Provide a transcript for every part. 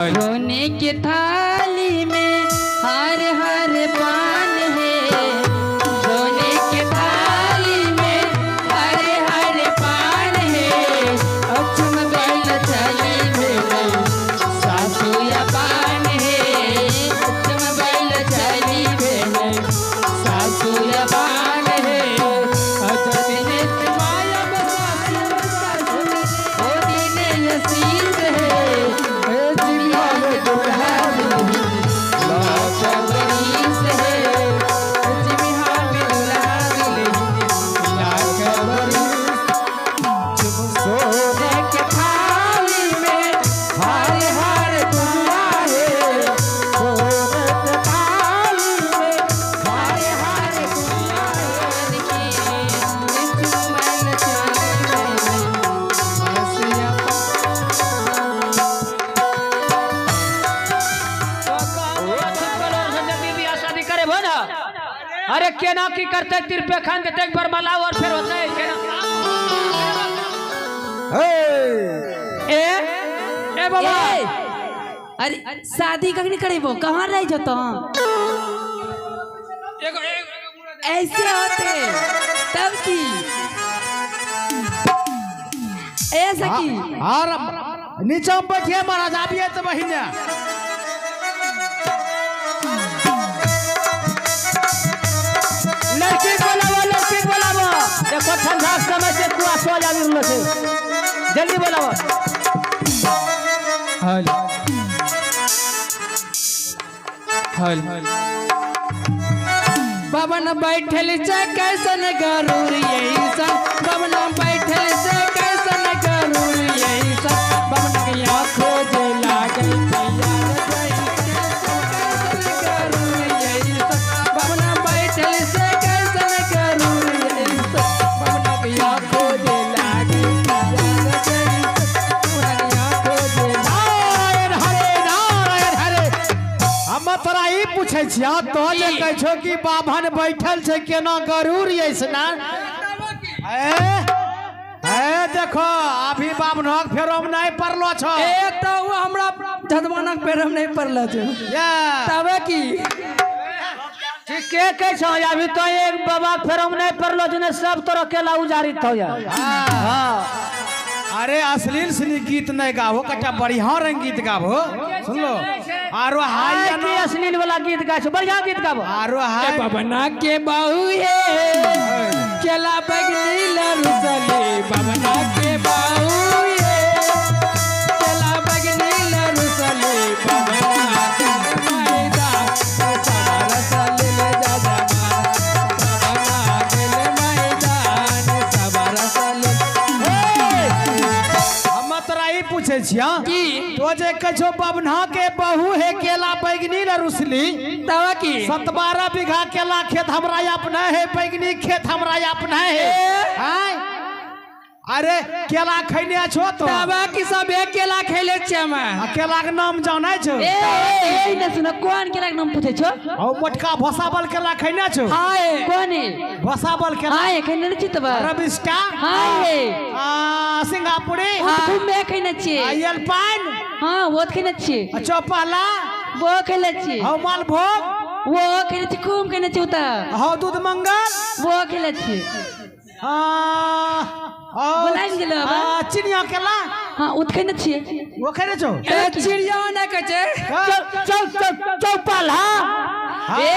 सोने के थाली में हर हर पान है, सोने के थाली में हर हर पान है। अचुम गल चली भेल सासू या पान है, अचुम गल चली भेल सासू या पान है। अरे केना की करते तिरपे खान देते एक बार मलाव और फिर होता है केना। ए बाबा अरे शादी कहीं करे वो कहाँ रह जाता ऐसे होते तब की ऐसा की और नीचे बैठिए महाराज आबिए तो बहिना लड़की बोलावो देखो ठंडा समय से कुआसा जावी रहल छै जल्दी बोलावो। हल हल बाबन बैठल से कैसन गरूर यही सब, बाबन बैठल से कैसन गरूर यही सब। बाबन के आंखों जे लागल पूछे छिया तो जे कह छो कि बाभन बैठल छै केना गरूर ऐसना ए देखो अभी बाभनक फेरम नहीं पड़लो छ ए तो वो हमरा धदवानक फेरम नहीं पड़लो छ तबे की ठीक के कह छो अभी तो एक बाबा फेरम नहीं पड़लो जने सब तोरा केला उजारित हो जा। हां अरे अश्लील सनी गीत नहीं गावो कटा बढ़िया रंग गीत गावो सुन लो आरो हाय की अश्लील वाला गीत गा छो बढ़िया गीत गावो आरो हाय बाबना के बहू है केला बगली लरुसले बाबना के बहू है केला बगली लरुसले बाबना के मैदा सवार सले ले जा जा बाबना के मैदान सवार सले। पूछे छिया तो जे कछो बबना के बहू है केला बैगनी न रुसली तवा की 17 बीघा केला खेत हमरा अपना है, बैगनी खेत हमरा अपना है। अरे केला खैने छो तो तवा की सब एक केला खैले छ मैं केला के नाम जानै छो ए न सुन कोन केला के नाम पूछे छो औ मोटका भसाबल केला खैने छो हाय कोन भसाबल केला हाय खैने छी तबा रबिस्टा हाय सिंगापुरी खूब में खैने छी एल्पाइन हां वो खैने छी चौपाला वो खैले छी औ मालभोग वो खैने छी खूब खैने छी उता हौ दूध मंगल वो खैले छी बोलाइन गेलो बा चिड़िया केला हां उत खैने छी वो खैने छो ए चिड़िया ना कहे चौपाला ए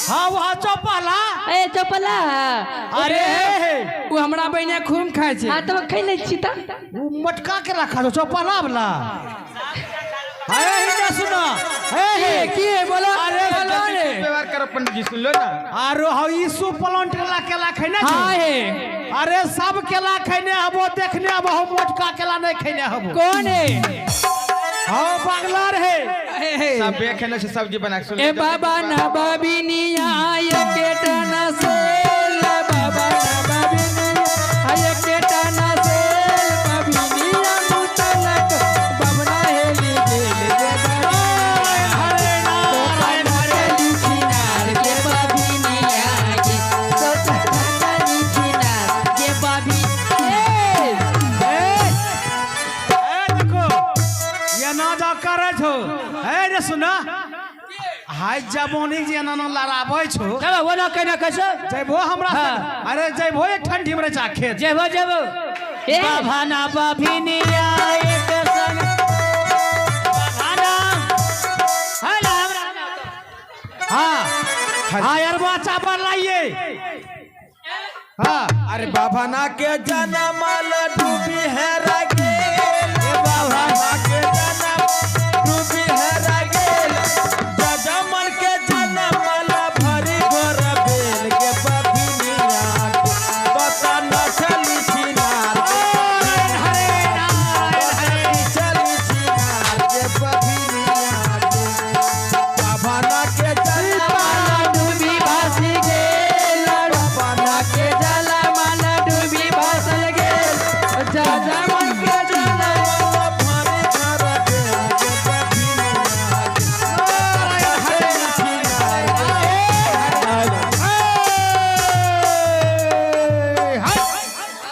हां वो चौपाला ए चौपाला अरे वो हमरा बहिने खूब खाय छै हां तब खैले छी त वो मटका केला खा चौपाला वाला हाय हिने सुनो हे की है बोलो अरे व्यवहार कर पंडित जी सुन लो ना। आरो हौ ईसु प्लांट केला खैने छ हां है अरे सब केला खैने हबो देखने अब हम मोटका केला नहीं खैने हबो कौन है हौ बांग्ला रे सब बेखने से सब्जी बना के सुन ए बाबा ना बाबिनिया ये केटना से बाबा ना बाबिनिया ये केटना से बाबिनिया मुतलक बाबना हेली गेल दे हरे नारायण हरे छिनार के बाबिनिया के सोतनी छिनार के बाबी देखो ये ना जा करे छो है रे सुना हाय जबोनी जे ना लड़ाबै छो चलो वो ना कहना कैसे जयबो हमरा हाँ। अरे जयबो एक ठंडी में जा खेत जेबो जेबो बाबा ना बाभिनिया एक संग बाबा हेला हमरा हाँ हाँ यार बच्चा पर लाइए हाँ अरे बाबा ना के जन्म डूबी है रागे बाबा ना के जन्म डूबी है रागे जजमन के जन्म भरी घोर बेल के बभिनिया बता न चली छिनार चली छिनार के बभिनिया बाबा ना के जन्म डूबी भासी गेल बाबा ना के जलमल डूबी भासल गेल जजमन के जलमल भरी घोर बेल के बभिनिया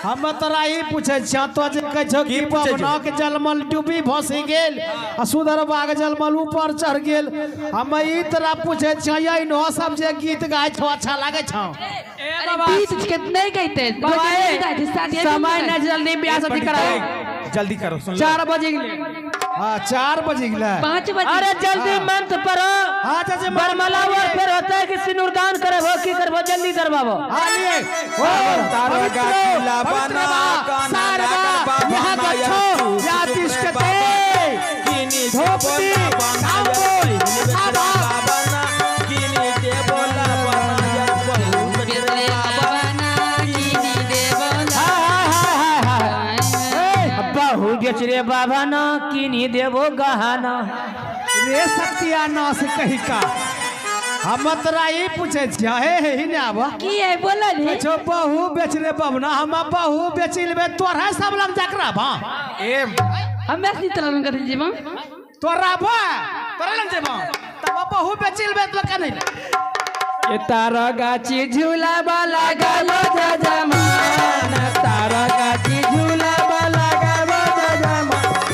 हम तोरा ई पूछे छिया तो जे कह छो कि पवना के जलमल डूबी भसी गेल आ सुधर बाग जलमल ऊपर चढ़ गेल हम ई तोरा पूछे छिया यही नो सब जे गीत गाय छो अच्छा लागे छो बीच के नहीं कहते समय न जल्दी ब्याह शादी कराओ जल्दी करो सुन 4 बजे गेले हां 4 बजे गेला 5 बजे अरे जल्दी मंत्र पढ़ो हां चाचा बरमला और फिर होता है कि सिनुरदान करबो की करबो जल्दी करबाबो हां लिए ओ तारा गाछीला बना काना बाबा माया जातिस के ते किनी धोपती साबोई बाबा ना किनी दे बोला बनाया बहु बहु बेच रे बाबा ना किनी देबो गहना रे सत्या न से कही का हम तोरा ई पूछे छिया हे ही ने आबो की है बोला रे छो बहु बेच रे बबना हम बहु बेच लेबे तोरा सब लग जाकरा बा ए हम ऐसी तरह कर जीवा तोरा बा तोरा लग जेबा तब बहु बेच लेबे तो का नहीं ये तारा गाची झूला वाला गालो जजमान तारा गाची झूला वाला गालो जजमान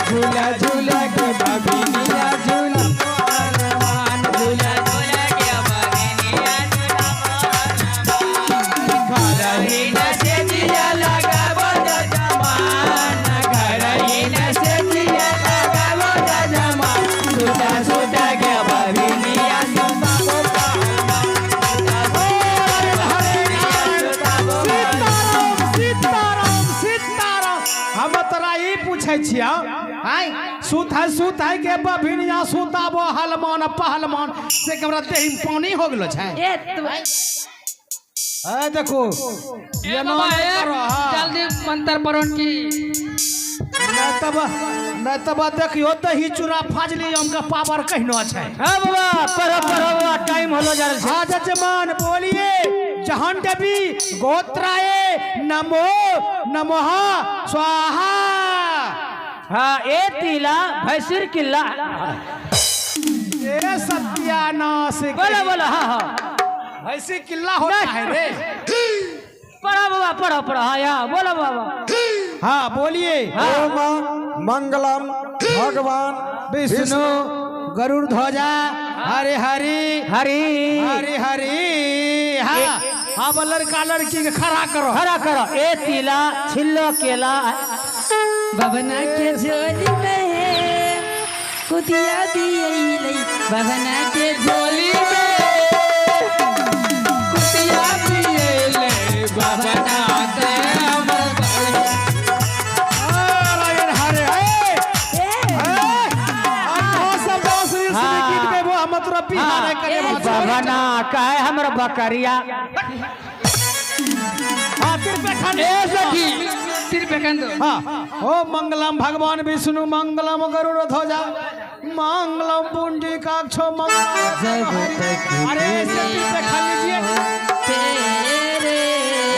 झूला झूला के बभिनिया झूला मान झूला झूला के बभिनिया झूला घर ही न से जिया लगावो जजमान घर ही न से जिया लगावो जजमान झूला झूला के बभिनिया हम तोरा ई पूछे छिया हाय सुत है के बभिनिया सुताबो हलमान पहलमान से हमरा देह में पानी हो गेलो छै ए तो ए देखो ये ना करो हां जल्दी मंत्र पढ़ो की न तब देखियो दही चूड़ा फाजली हमका पावर कहनो छै हां बाबा पढ़ो पढ़ो बाबा टाइम होलो जा रहल छै हां जजमान बोलिए जहान देवी गोत्राए नमो नमः स्वाहा हां ए तिला भैसिर किल्ला ए सत्यानाश बोलो बोलो हां हां ऐसी किल्ला होता है रे पढ़ो बाबा पढ़ो पढ़ो हां या बोलो बाबा हाँ बोलिए ओम मंगलम भगवान विष्णु गरुड़ ध्वजा हरे हरि हरि हरि हरि हाँ हाँ वो लड़का लड़की के खड़ा करो हरा करो ए तिला छिल्लो केला बबना के झोली में कुतिया भी अइलै बबना के झोली में कुतिया भी अइलै बबना के हरे बबना काहे हमर बकरिया सिर पे कंदो ओ मंगलम भगवान विष्णु मंगलम गरुड़ ध्वजा मंगलम पुंडरीकाक्षो मंगलम अरे सिर पे खा लीजिए तेरे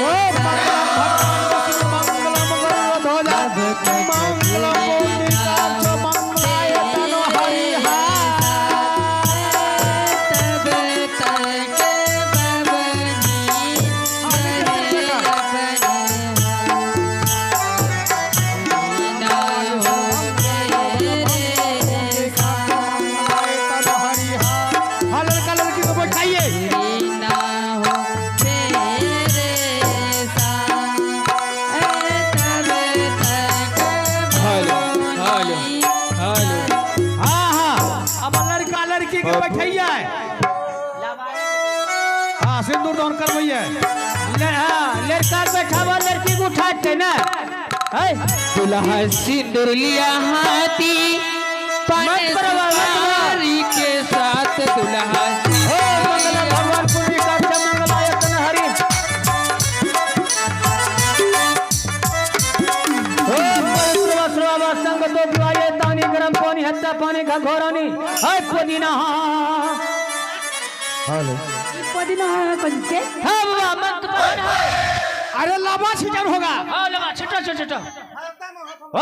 ओ मंगलम भगवान विष्णु मंगलम गरुड़ ध्वजा मंगलम पुंडरीकाक्षो मंगलाय तनो हरिहा लड़की के बैठैया हाँ सिंदूर दान करवैया लड़का बैठावा लड़की को उठाते ना दुल्हा सिंदूर लिया हाथी पानी सवारी के साथ दुल्हा भगवान पूरी का मंगलायत हरि संग तो बुआए तानी गरम पानी हत्ता पानी का घोरानी है पुदीना हेलो पुदीना है कंचे हां बाबा मत पढ़ अरे लावा छिटन होगा हां लगा छोटा छोटा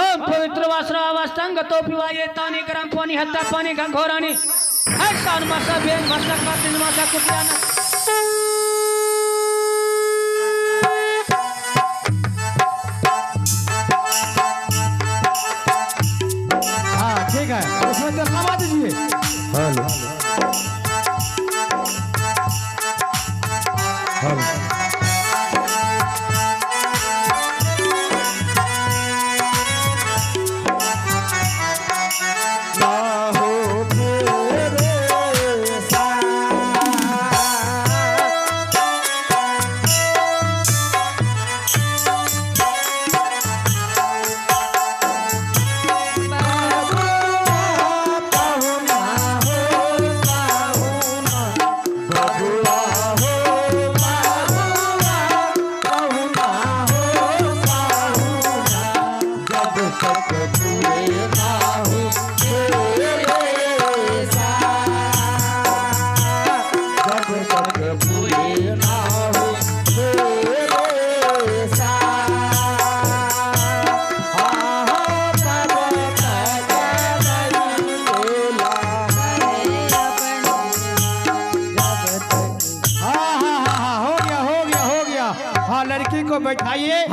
ओम पवित्र वासनावस्तंग तो पिवाये तानी गरम पानी हत्ता पानी का घोरानी है तान मासा बेन मासा का दिन मासा कुटियाना हाँ ठीक है उसमें तो लावा दीजिए हेलो हेलो लड़की को बैठाइए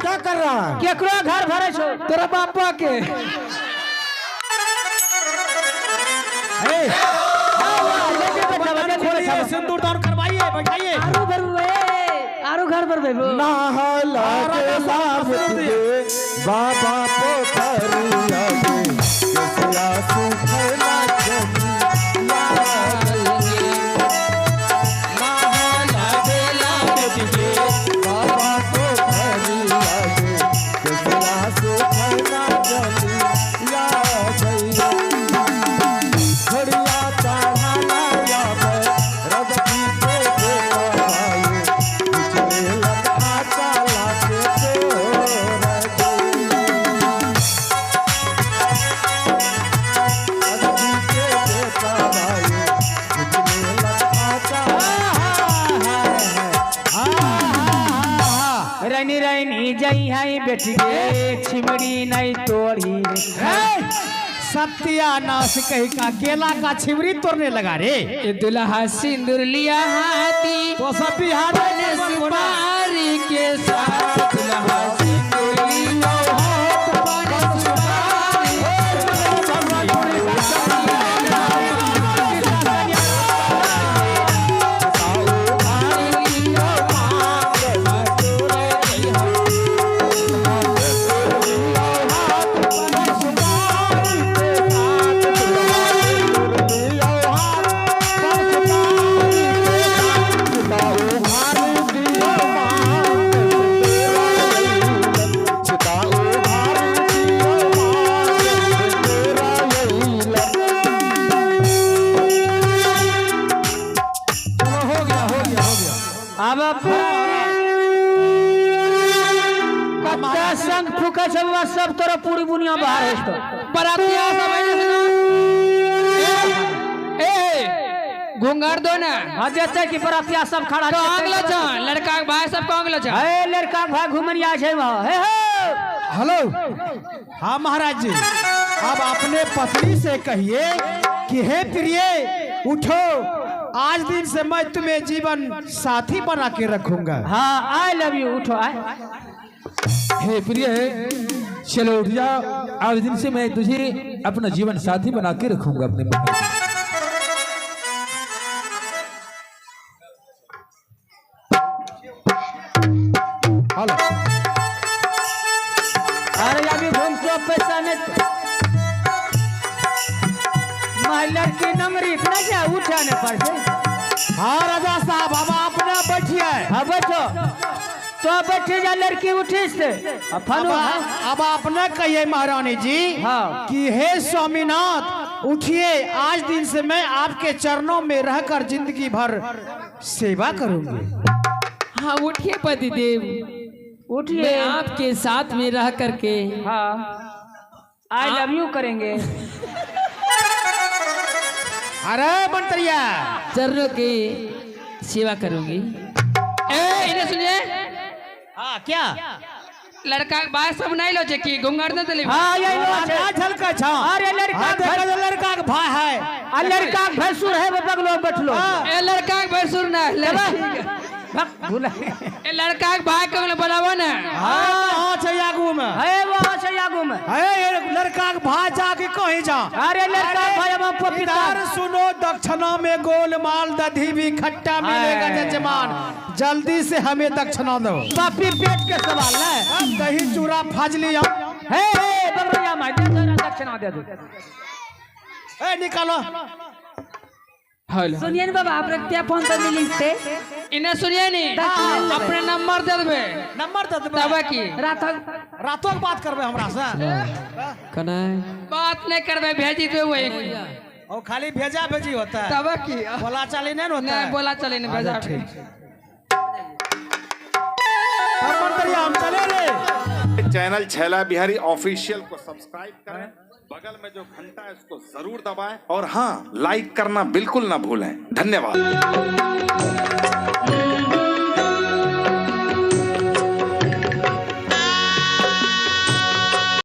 क्या कर रहा है केकरो घर भरे छो तेरा बापा के सिंदूर दान करवाइए बैठाइए आरो घर पर बेबो नहला के लाभ दे बाबा पोखरिया दे केसरा सुखला जमी रैनी रैनी जई है बेटी के छिमड़ी नहीं तोड़ी सत्यानाश कही का केला का छिमरी तोड़ने लगा रे ये दुल्हा सिंदूर लिया हाथी तो सब बिहार पानी सुपारी के साथ दुल्हा सिंदूर लिया हाथ पानी सुपारी संग फूका सब तोरा पूरी दुनिया बाहर है तो बरातिया सब ए घुंघर दो ना हाँ जैसे कि बरातिया सब खड़ा तो आंगलो छ लड़का के भाई सब को आंगलो छ ए लड़का के भाई घुमनिया छै हे हेलो हाँ महाराज जी अब अपने पत्नी से कहिए कि हे प्रिय उठो आज दिन से मैं तुम्हें जीवन साथी बना के रखूंगा हाँ आई लव यू उठो आए हे प्रिय चलो उठ जा आज दिन से मैं तुझे अपना जीवन साथी बना के रखूंगा अपने मन में। हेलो अरे अभी घूम तो पैसा नहीं महिला की नंबरी इतना क्या उठाने पर से। हाँ राजा साहब अब अपना बैठिए। हाँ बैठो तो बैठे जा लड़की उठी से अब आपने कहिए महारानी जी हाँ। कि हे स्वामीनाथ उठिए, आज दिन से मैं आपके चरणों में रहकर जिंदगी भर सेवा करूंगी। हाँ उठिए पतिदेव, उठिए मैं आपके साथ में रह करके हाँ आई लव यू करेंगे। अरे मंत्रिया चरणों की सेवा करूंगी। ए इन्हें सुनिए, हाँ क्या लड़का के बात सब नहीं लो कि घुंघट न दली। हाँ ये लो क्या झलका छा? अरे लड़का लड़का का भाई है, आ लड़का भैंसुर है बगलो बैठ लो। ए लड़का के भैंसुर ना ए लड़का के भाई के बनावा ना। हाँ आगू में है वो अच्छा आगू में है लड़का का भाई जाके कहीं जा। अरे लड़का भाई हम पपीता पितार सुनो, दक्षिणा में गोलमाल दधी भी खट्टा मिलेगा जजमान, जल्दी से हमें दक्षिणा दो। पपी पेट के सवाल है। दही चूरा फाजली हे बगरिया मार दे जरा दक्षिणा दे दो। ए निकालो। हेलो सुनिए ना बाबा, आप रखते फोन पर मिली थे इन्हें सुनिए नहीं, अपने नंबर दे देबे, नंबर दे देबे। तब की रातों बात करबे हमरा से। कनाई बात नहीं करबे, भेजी दे वही और खाली भेजा भेजी होता है, तब की बोला चाली नहीं होता नहीं है। बोला चले नहीं भेजा। मंत्री हम चले रे। चैनल छैला बिहारी ऑफिशियल को सब्सक्राइब करें, बगल में जो घंटा है उसको जरूर दबाएं और हाँ लाइक करना बिल्कुल ना भूलें। धन्यवाद।